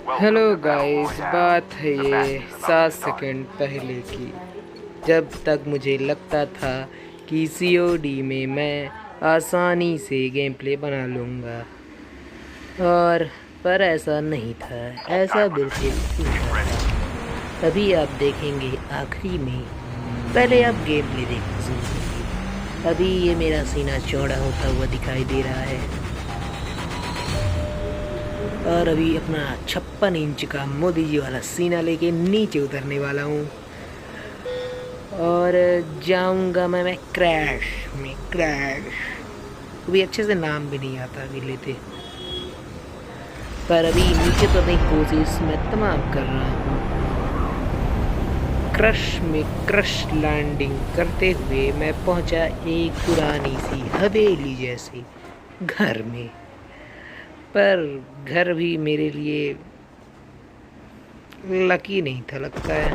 Hello guys, बात है ये 7 सेकंड पहले की, जब तक मुझे लगता था कि सीओडी में मैं आसानी से गेम प्ले बना लूँगा, और पर ऐसा नहीं था। ऐसा बिल्कुल उल्टा था। अभी आप देखेंगे आखिरी में। पहले आप गेम प्ले देखना शुरू करिए। अभी ये मेरा सीना चौड़ा होता हुआ दिखाई दे रहा है, और अभी अपना 56 इंच का मोदी जी वाला सीना लेके नीचे उतरने वाला हूँ, और जाऊंगा मैं क्रैश में। क्रैश अभी अच्छे से नाम भी नहीं आता अभी लेते, पर अभी नीचे उतरने की कोशिश मैं तमाम कर रहा हूँ। क्रश में क्रश लैंडिंग करते हुए मैं पहुंचा एक पुरानी सी हवेली जैसे घर में, पर घर भी मेरे लिए लकी नहीं था लगता है।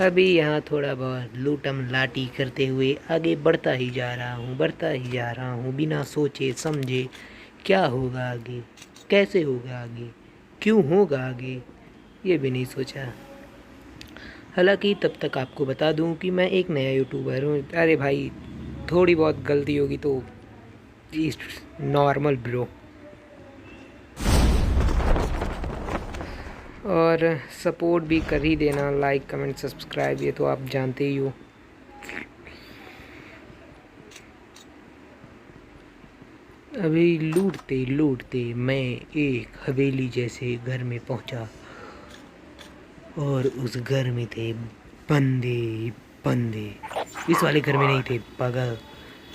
अभी यहाँ थोड़ा बहुत लूटम लाटी करते हुए आगे बढ़ता ही जा रहा हूँ, बढ़ता ही जा रहा हूँ, बिना सोचे समझे क्या होगा आगे, कैसे होगा आगे, क्यों होगा आगे, ये भी नहीं सोचा। हालांकि तब तक आपको बता दूं कि मैं एक नया यूट्यूबर हूँ। अरे भाई, थोड़ी बहुत गलती होगी तो नॉर्मल ब्रो। और सपोर्ट भी कर ही देना, लाइक कमेंट सब्सक्राइब, ये तो आप जानते ही हो। अभी लूटते लूटते मैं एक हवेली जैसे घर में पहुंचा, और उस घर में थे बंदे बंदे। इस वाले घर में नहीं थे पागल,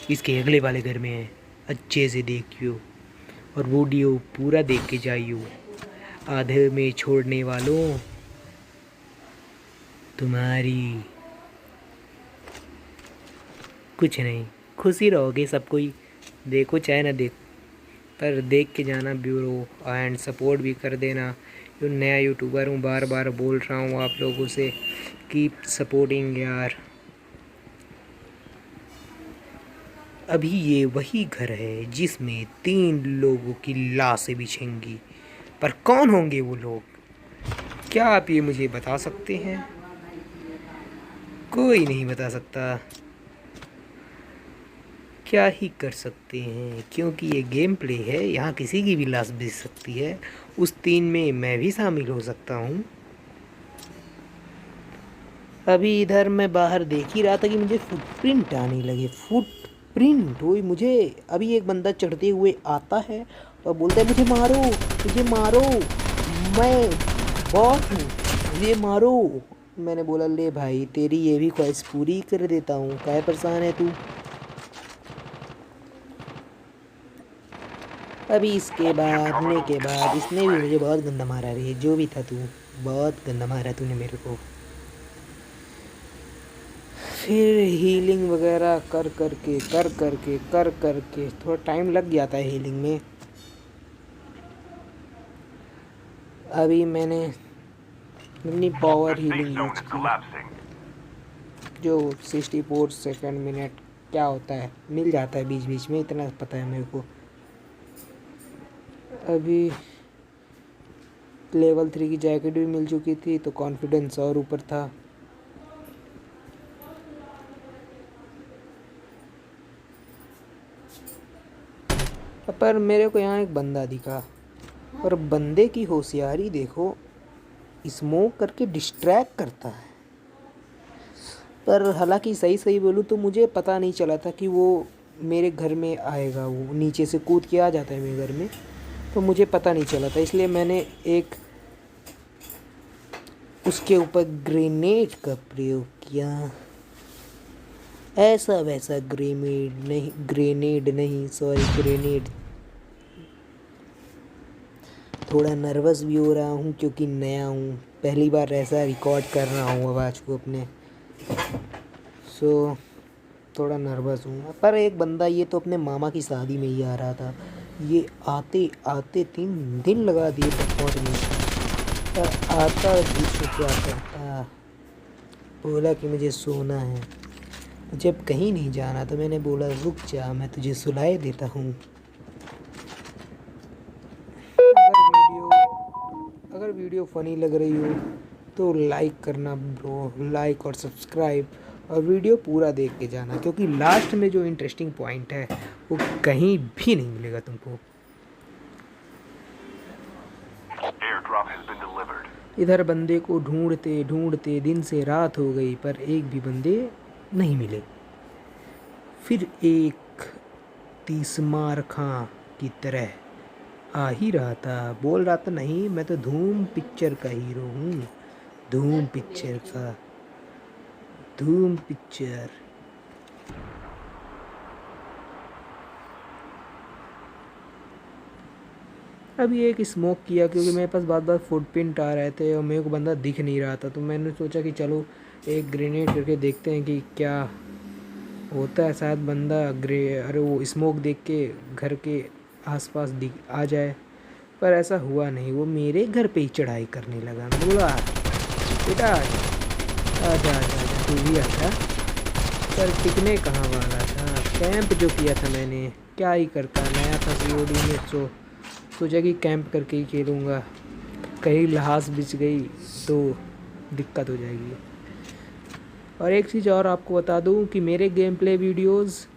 इसके अगले वाले घर में है। अच्छे से देखियो और वीडियो पूरा देख के जाइयो। आधे में छोड़ने वालों, तुम्हारी कुछ नहीं, खुशी रहोगे सब कोई। देखो चाहे ना देख, पर देख के जाना ब्यूरो, एंड सपोर्ट भी कर देना। जो नया यूट्यूबर हूँ, बार बार बोल रहा हूँ आप लोगों से, कीप सपोर्टिंग यार। अभी ये वही घर है जिसमें 3 लोगों की लाशें बिछेंगी, पर कौन होंगे वो लोग? क्या आप ये मुझे बता सकते हैं? कोई नहीं बता सकता। क्या ही कर सकते हैं, क्योंकि ये गेम प्ले है, यहाँ किसी की भी लाश बिछ सकती है। उस 3 में मैं भी शामिल हो सकता हूँ। अभी इधर मैं बाहर देख ही रहा था कि मुझे फुटप्रिंट आने लगे। फुटप्रिंट वही मुझे। अभी एक बंदा चढ़ते हुए आता है और बोलता है मुझे मारो, मुझे मारो, मैं बॉस हूँ, मुझे मारो। मैंने बोला ले भाई, तेरी ये भी ख्वाहिश पूरी कर देता हूँ, काहे परेशान है तू। अभी इसके मारने के बाद इसने भी मुझे बहुत गंदा मारा रे, जो भी था तू, बहुत गंदा मारा तूने मेरे को। फिर हीलिंग वगैरह कर करके थोड़ा टाइम लग जाता है हीलिंग में। अभी मैंने अपनी पावर हीलिंग यूज की, जो 64 सेकंड मिनट क्या होता है मिल जाता है बीच बीच में, इतना पता है मेरे को। अभी लेवल 3 की जैकेट भी मिल चुकी थी, तो कॉन्फिडेंस और ऊपर था। पर मेरे को यहाँ एक बंदा दिखा, और बंदे की होशियारी देखो, स्मोक करके डिस्ट्रैक्ट करता है। पर हालांकि सही सही बोलूँ तो मुझे पता नहीं चला था कि वो मेरे घर में आएगा। वो नीचे से कूद के आ जाता है मेरे घर में, तो मुझे पता नहीं चला था, इसलिए मैंने एक उसके ऊपर ग्रेनेड का प्रयोग किया। ऐसा वैसा ग्रेनेड नहीं, सॉरी ग्रेनेड। थोड़ा नर्वस भी हो रहा हूँ क्योंकि नया हूँ, पहली बार ऐसा रिकॉर्ड कर रहा हूँ आवाज़ को अपने, सो थोड़ा नर्वस हूँ। पर एक बंदा, ये तो अपने मामा की शादी में ही आ रहा था, ये आते आते 3 दिन लगा दिए पहुँचने में। पर आता भी तो क्या करता, बोला कि मुझे सोना है, मुझे अब कहीं नहीं जाना, तो मैंने बोला रुक जा, मैं तुझे सुलाए देता हूँ। अगर वीडियो फ़नी लग रही हो तो लाइक करना ब्रो, लाइक और सब्सक्राइब, और वीडियो पूरा देख के जाना, क्योंकि लास्ट में जो इंटरेस्टिंग पॉइंट है वो कहीं भी नहीं मिलेगा तुमको। इधर बंदे को ढूंढते ढूंढते दिन से रात हो गई, पर एक भी बंदे नहीं मिले। फिर एक तीसमार खां की तरह आ ही रहा था, बोल रहा था नहीं मैं तो धूम पिक्चर का हीरो हूँ, धूम पिक्चर का, धूम पिक्चर। अभी एक स्मोक किया क्योंकि मेरे पास बार बार फुटप्रिंट आ रहे थे और मेरे को बंदा दिख नहीं रहा था, तो मैंने सोचा कि चलो एक ग्रेनेड करके देखते हैं कि क्या होता है, शायद बंदा अरे वो स्मोक देख के घर के आसपास दिख आ जाए। पर ऐसा हुआ नहीं, वो मेरे घर पे ही चढ़ाई करने लगा। बोला बेटा आजा आजा आजा तू भी आजा, पर टिकने कहाँ वाला था। कैंप जो किया था मैंने, क्या ही करता, नया था COD में, सोचा कि कैंप करके ही खेलूँगा, कहीं लहास बिछ गई तो दिक्कत हो जाएगी। और एक चीज़ और आपको बता दूं कि मेरे गेम प्ले वीडियोज़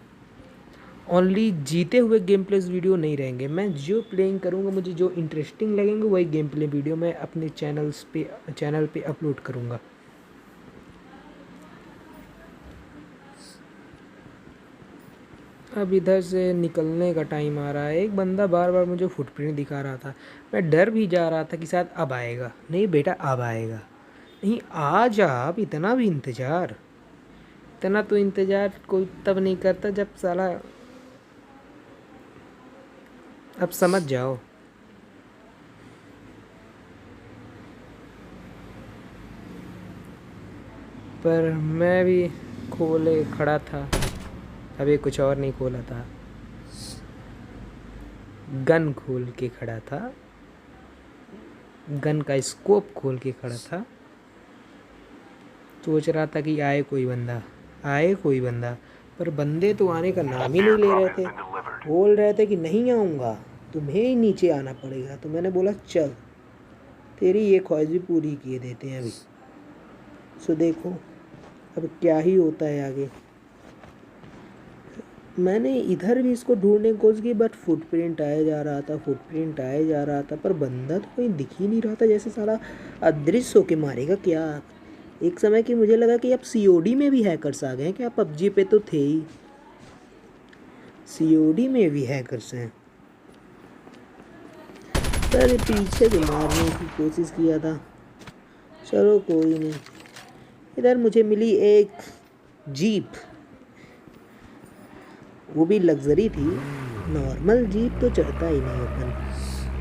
ओनली जीते हुए गेम प्ले वीडियो नहीं रहेंगे। मैं जो प्लेइंग करूँगा, मुझे जो इंटरेस्टिंग लगेंगे वही गेम प्ले वीडियो मैं अपने चैनल पे अपलोड करूँगा। अब इधर से निकलने का टाइम आ रहा है। एक बंदा बार बार मुझे फुटप्रिंट दिखा रहा था, मैं डर भी जा रहा था कि शायद अब आएगा। नहीं बेटा अब आएगा, नहीं आ जा, अब इतना भी इंतज़ार, इतना तो इंतज़ार कोई तब नहीं करता जब साला, अब समझ जाओ। पर मैं भी खोले खड़ा था, अभी कुछ और नहीं खोला था, गन खोल के खड़ा था, गन का स्कोप खोल के खड़ा था। सोच रहा था कि आए कोई बंदा, आए कोई बंदा, पर बंदे तो आने का नाम ही नहीं ले रहे थे। बोल रहे थे कि नहीं आऊँगा, तुम्हें ही नीचे आना पड़ेगा। तो मैंने बोला चल तेरी ये ख्वाहिश भी पूरी किए देते हैं अभी। सो देखो अब क्या ही होता है आगे। मैंने इधर भी इसको ढूंढने की कोशिश की, बट फुटप्रिंट आया जा रहा था, फुटप्रिंट आया जा रहा था, पर बंदा तो कहीं दिख ही नहीं रहा था, जैसे सारा अदृश्य होके मारेगा क्या। एक समय कि मुझे लगा कि अब COD में भी हैकर्स आ गए हैं क्या। PUBG पे तो थे ही, COD में भी हैकर्स हैं। पर पीछे से मारने की कोशिश किया था, चलो कोई नहीं। इधर मुझे मिली एक जीप, वो भी लग्जरी थी। नॉर्मल जीप तो चढ़ता ही नहीं अपन,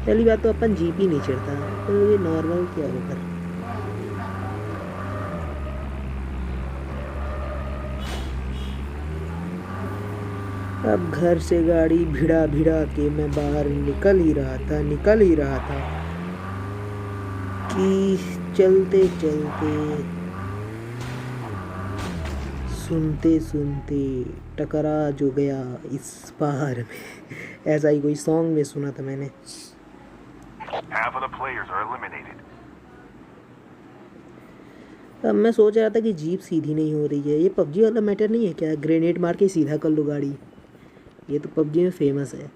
पहली बात तो अपन जीप ही नहीं चढ़ता, तो ये नॉर्मल क्या होकर। अब घर से गाड़ी भिड़ा भिड़ा के मैं बाहर निकल ही रहा था कि चलते चलते सुनते सुनते टकरा जो गया इस पहाड़ में। ऐसा ही कोई सॉन्ग में सुना था मैंने। अब मैं सोच रहा था कि जीप सीधी नहीं हो रही है। ये PUBG वाला मैटर नहीं है क्या, ग्रेनेड मार के सीधा कर लो गाड़ी, ये तो PUBG में फेमस है।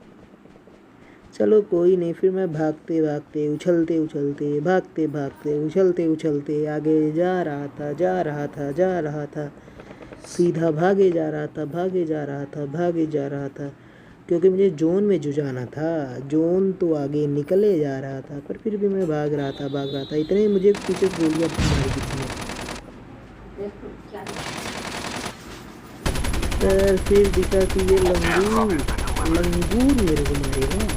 चलो कोई नहीं, फिर मैं भागते भागते उछलते उछलते भागते भागते उछलते उछलते आगे जा रहा था, सीधा भागे जा रहा था, क्योंकि मुझे जोन में जो जाना था, जोन तो आगे निकले जा रहा था, पर फिर भी मैं भाग रहा था। इतने ही मुझे पीछे गोलियां मारी किसी ने, पर फिर दिखा कि ये लंगूर मेरे को मारेगा।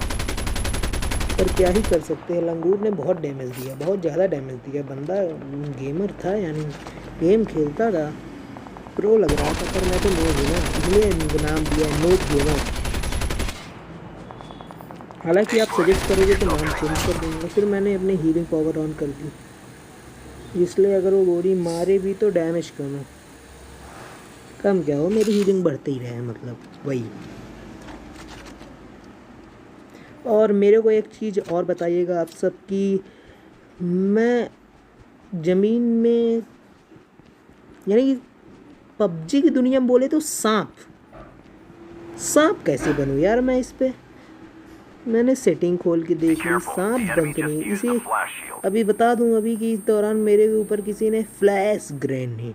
पर क्या ही कर सकते हैं, लंगूर ने बहुत डैमेज दिया, बहुत ज़्यादा डैमेज दिया। बंदा गेमर था, यानी गेम खेलता था, प्रो लग रहा था, पर मैं तो नोब हूँ ना, इसलिए नाम दिया नोब गेमर। हालांकि आप सजेस्ट करोगे तो नाम चेंज कर दूँगा। फिर मैंने अपने हीलिंग पावर ऑन कर दी, इसलिए अगर वो गोली मारे भी तो डैमेज कम क्या हो, मेरी हीलिंग बढ़ते ही रहे, मतलब वही। और मेरे को एक चीज़ और बताइएगा आप सब की, मैं ज़मीन में, यानी कि पबजी की दुनिया में बोले तो सांप कैसे बनूँ यार मैं इस पे। मैंने सेटिंग खोल के देख ली, सांप बन तो नहीं। इसे अभी बता दूं अभी कि इस दौरान मेरे ऊपर किसी ने फ्लैश ग्रेनेड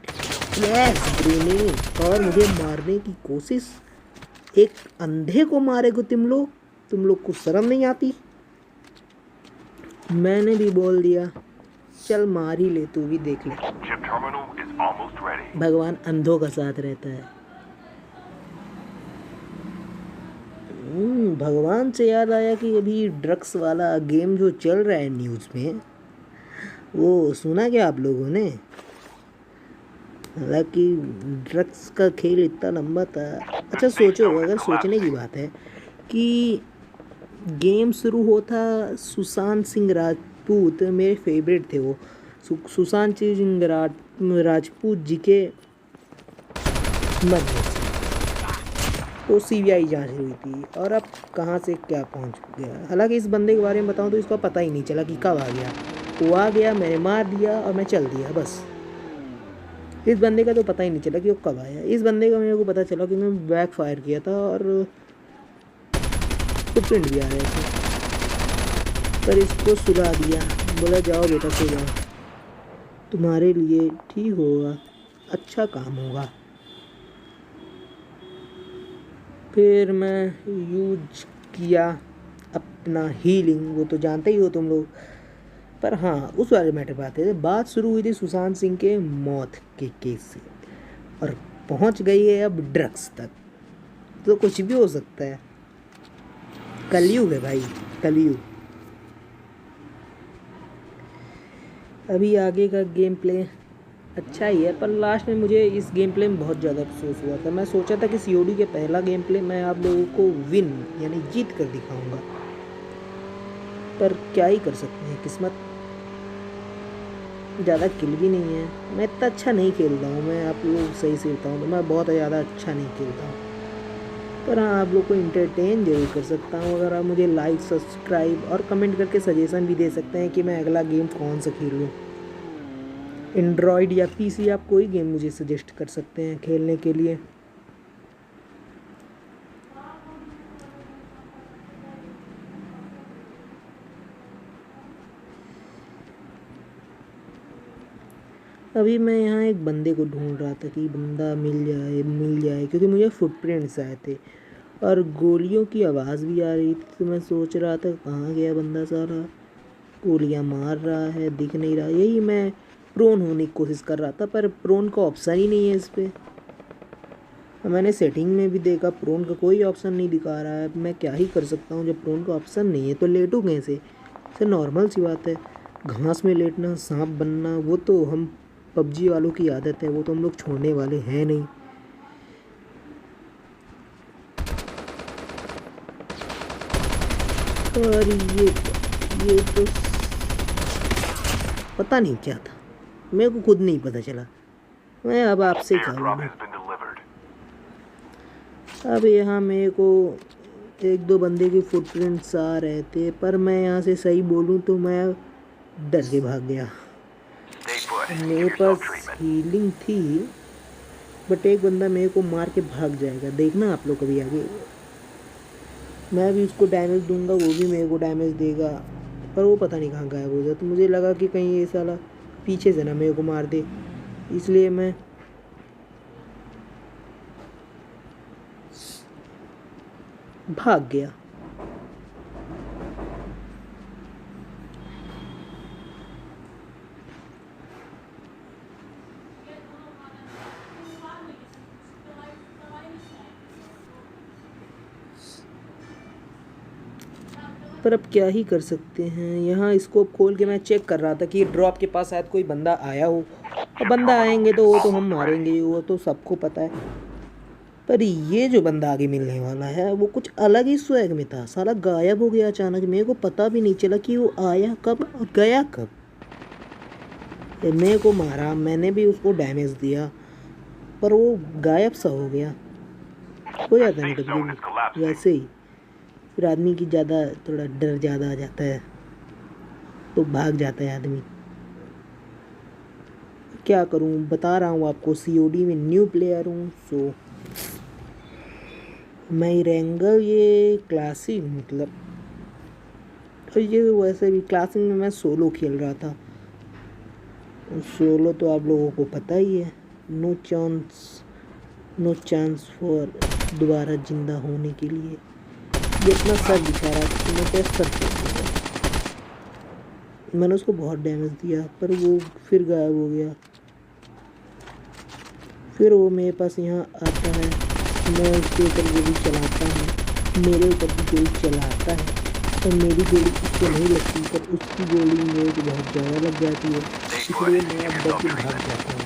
और मुझे मारने की कोशिश। एक अंधे को मारेगो तुम लोग को शर्म नहीं आती। मैंने भी बोल दिया चल मार ही ले, तू भी देख ले। भगवान अंधों का साथ रहता है। भगवान से याद आया कि अभी ड्रग्स वाला गेम जो चल रहा है न्यूज़ में, वो सुना क्या आप लोगों ने? हालांकि ड्रग्स का खेल इतना लंबा था। अच्छा सोचो, अगर सोचने की बात है कि गेम शुरू होता सुशांत सिंह राजपूत, मेरे फेवरेट थे वो, सुशांत सिंह राजपूत जी के मरने से तो सीबीआई जांच हुई थी, और अब कहाँ से क्या पहुँच गया। हालांकि इस बंदे के बारे में बताऊँ तो इसका पता ही नहीं चला कि कब आ गया। वो आ गया, मैंने मार दिया और मैं चल दिया बस। इस बंदे का तो पता ही नहीं चला कि वो कब आया। इस बंदे का मेरे को पता चला कि मैं बैक फायर किया था और फुटप्रिंट भी आ रहे थे, पर इसको सुला दिया। बोला जाओ बेटा सो जाओ, तुम्हारे लिए ठीक होगा, अच्छा काम होगा। फिर मैं यूज किया अपना हीलिंग, वो तो जानते ही हो तुम लोग। पर हाँ, उस वाले मैटर पर आते थे। बात शुरू हुई थी सुशांत सिंह के मौत के केस से, और पहुंच गई है अब ड्रग्स तक। तो कुछ भी हो सकता है, कलयुग है भाई, कलयुग। अभी आगे का गेम प्ले अच्छा ही है, पर लास्ट में मुझे इस गेम प्ले में बहुत ज़्यादा अफसोस हुआ था। मैं सोचा था कि सीओडी के पहला गेम प्ले मैं आप लोगों को विन यानी जीत कर दिखाऊंगा, पर क्या ही कर सकते हैं, किस्मत। ज़्यादा किल भी नहीं है, मैं इतना अच्छा नहीं खेलता हूँ। मैं आप लोग सही से बताऊँ तो मैं बहुत ज़्यादा अच्छा नहीं खेलता हूँ, पर हाँ आप लोग को इंटरटेन जरूर कर सकता हूँ। अगर आप मुझे लाइक, सब्सक्राइब और कमेंट करके सजेशन भी दे सकते हैं कि मैं अगला गेम कौन सा खेलूँ। एंड्रॉयड या पीसी, आप कोई गेम मुझे सजेस्ट कर सकते हैं खेलने के लिए। अभी मैं यहाँ एक बंदे को ढूंढ रहा था कि बंदा मिल जाए, क्योंकि मुझे फुटप्रिंट्स आए थे और गोलियों की आवाज़ भी आ रही थी। तो मैं सोच रहा था कहाँ गया बंदा सारा, गोलियाँ मार रहा है, दिख नहीं रहा। यही मैं प्रोन होने की कोशिश कर रहा था, पर प्रोन का ऑप्शन ही नहीं है इस पर। मैंने सेटिंग में भी देखा, प्रोन का कोई ऑप्शन नहीं दिखा रहा है। मैं क्या ही कर सकता हूँ जब प्रोन का ऑप्शन नहीं है, तो लेटूँ कैसे? इसे नॉर्मल सी बात है, घास में लेटना, सांप बनना, वो तो हम पबजी वालों की आदत है, वो तो हम लोग छोड़ने वाले हैं नहीं। और ये तो पता नहीं क्या था, मेरे को खुद नहीं पता चला। मैं अब आपसे क्या बोलूं। अब यहाँ मेरे को एक दो बंदे के फुटप्रिंट्स आ रहे थे, पर मैं यहाँ से सही बोलूँ तो मैं डर के भाग गया। मेरे पास हीलिंग थी, बट एक बंदा मेरे को मार के भाग जाएगा, देखना आप लोग कभी आगे। मैं भी उसको डैमेज दूंगा, वो भी मेरे को डैमेज देगा, पर वो पता नहीं कहाँ गायब हो जाए। तो मुझे लगा कि कहीं ये साला पीछे से ना मेरे को मार दे, इसलिए मैं भाग गया। पर अब क्या ही कर सकते हैं। यहाँ स्कोप खोल के मैं चेक कर रहा था कि ड्रॉप के पास शायद कोई बंदा आया हो, और बंदा आएंगे तो वो तो हम मारेंगे, वो तो सबको पता है। पर ये जो बंदा आगे मिलने वाला है वो कुछ अलग ही स्वैग में था, साला गायब हो गया अचानक। मेरे को पता भी नहीं चला कि वो आया कब और गया कब। मेरे को मारा, मैंने भी उसको डैमेज दिया, पर वो गायब सा हो गया। हो जाता है कभी कभी वैसे ही, फिर आदमी की ज़्यादा थोड़ा डर ज़्यादा आ जाता है। तो भाग जाता है आदमी। क्या करूं, बता रहा हूँ आपको, सीओडी में न्यू प्लेयर हूँ। सो मैं रहेंगा ये क्लासिक, मतलब तो ये वैसे भी क्लासिक में मैं सोलो खेल रहा था। सोलो तो आप लोगों को पता ही है, no chance, no chance for दोबारा जिंदा होने के लिए। ये अपना सर दिखा रहा था, मैं सर दिया। मैंने उसको बहुत डैमेज दिया पर वो फिर गायब हो गया। फिर वो मेरे पास यहाँ आता है, मैं उसके ऊपर गोली चलाता हूँ, मेरे ऊपर भी गोली चलाता है और मेरी गोली उसको नहीं लगती पर उसकी गोली मेरे को बहुत ज़्यादा लग जाती है, इसलिए मैं अब बच के भाग जाता हूँ।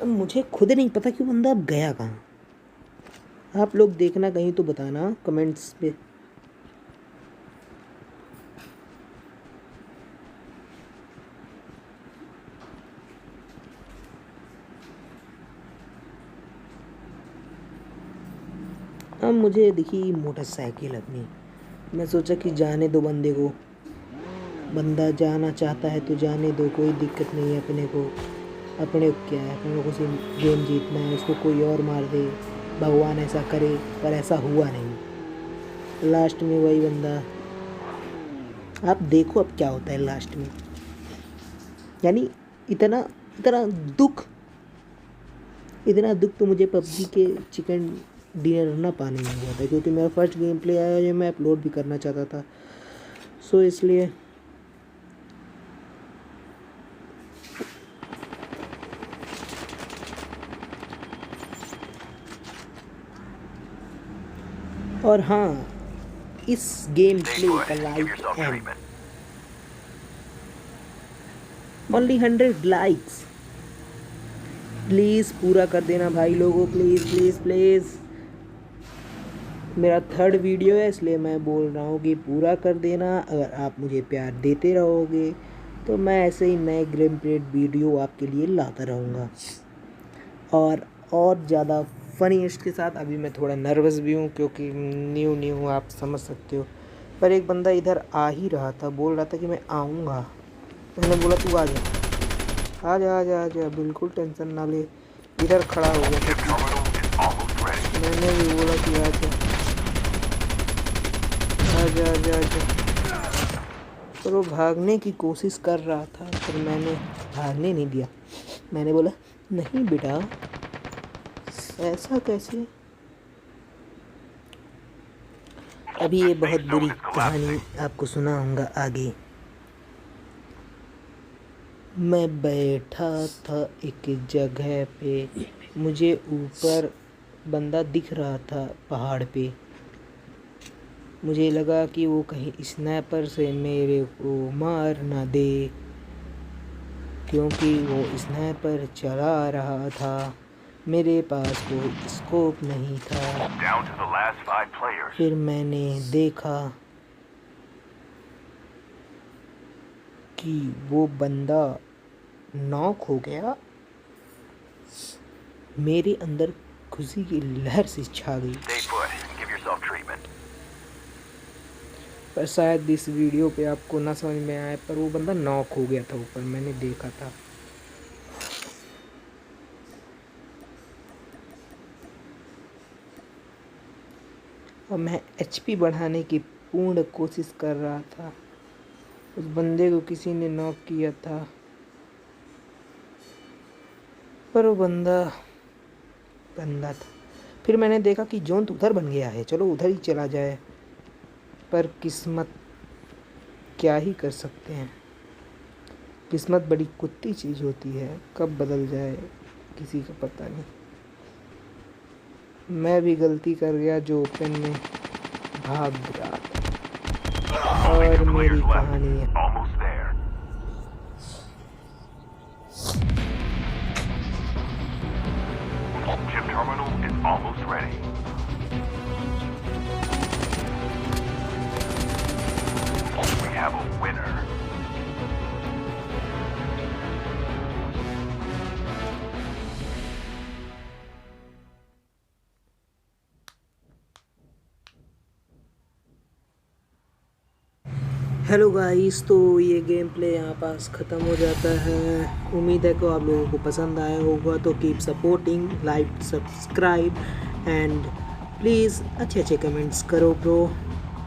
अब मुझे खुद नहीं पता कि बंदा अब गया कहाँ। आप लोग देखना कहीं तो बताना कमेंट्स पे। अब मुझे दिखी मोटरसाइकिल अपनी, मैं सोचा कि जाने दो बंदे को, बंदा जाना चाहता है तो जाने दो, कोई दिक्कत नहीं है अपने को। अपने को क्या है, अपने को सिर्फ गेम जीतना है, उसको कोई और मार दे, भगवान ऐसा करे, पर ऐसा हुआ नहीं। लास्ट में वही बंदा, आप देखो अब क्या होता है लास्ट में। यानी इतना इतना दुख, इतना दुख तो मुझे पबजी के चिकन डिनर ना पाने में हुआ था, क्योंकि मेरा फर्स्ट गेम प्ले आया जो मैं अपलोड भी करना चाहता था। सो इसलिए और हाँ, इस गेम प्ले का like and only 100 likes, please पूरा कर देना भाई लोगों, प्लीज़ प्लीज़ प्लीज़। मेरा थर्ड वीडियो है इसलिए मैं बोल रहा हूँ कि पूरा कर देना। अगर आप मुझे प्यार देते रहोगे तो मैं ऐसे ही नए गेम प्ले वीडियो आपके लिए लाता रहूँगा और ज़्यादा फनीस्ट के साथ। अभी मैं थोड़ा नर्वस भी हूँ क्योंकि न्यू आप समझ सकते हो। पर एक बंदा इधर आ ही रहा था, बोल रहा था कि मैं आऊँगा, मैंने बोला तू आ जा, आ जा आ जा आ जा, बिल्कुल टेंशन ना ले। इधर खड़ा हो गया था, मैंने भी बोला कि आ जा आ जा आ जा आ जा, पर वो भागने की कोशिश कर रहा था, पर मैंने भागने नहीं दिया। मैंने बोला नहीं बेटा, ऐसा कैसे। अभी ये बहुत बुरी कहानी आपको सुनाऊंगा आगे। मैं बैठा था एक जगह पे, मुझे ऊपर बंदा दिख रहा था पहाड़ पे। मुझे लगा कि वो कहीं स्नाइपर से मेरे को मार ना दे, क्योंकि वो स्नाइपर चला रहा था, मेरे पास कोई स्कोप नहीं था। फिर मैंने देखा कि वो बंदा नॉक हो गया, मेरे अंदर खुशी की लहर से छा गई। पर शायद इस वीडियो पे आपको ना समझ में आए, पर वो बंदा नॉक हो गया था ऊपर, मैंने देखा था। और मैं एचपी बढ़ाने की पूर्ण कोशिश कर रहा था। उस बंदे को किसी ने नॉक किया था, पर वो बंदा था। फिर मैंने देखा कि जोन तो उधर बन गया है, चलो उधर ही चला जाए। पर किस्मत, क्या ही कर सकते हैं, किस्मत बड़ी कुत्ती चीज़ होती है, कब बदल जाए किसी का पता नहीं। मैं भी गलती कर गया जो ओपन में भाग गया। और मेरी कहानी है। Chip terminal is almost ready. We have a winner. Hello guys, तो ये गेम प्ले यहाँ पास ख़त्म हो जाता है। उम्मीद है कि आप लोगों को पसंद आया होगा। तो keep supporting, like, subscribe and please अच्छे अच्छे कमेंट्स करो ब्रो।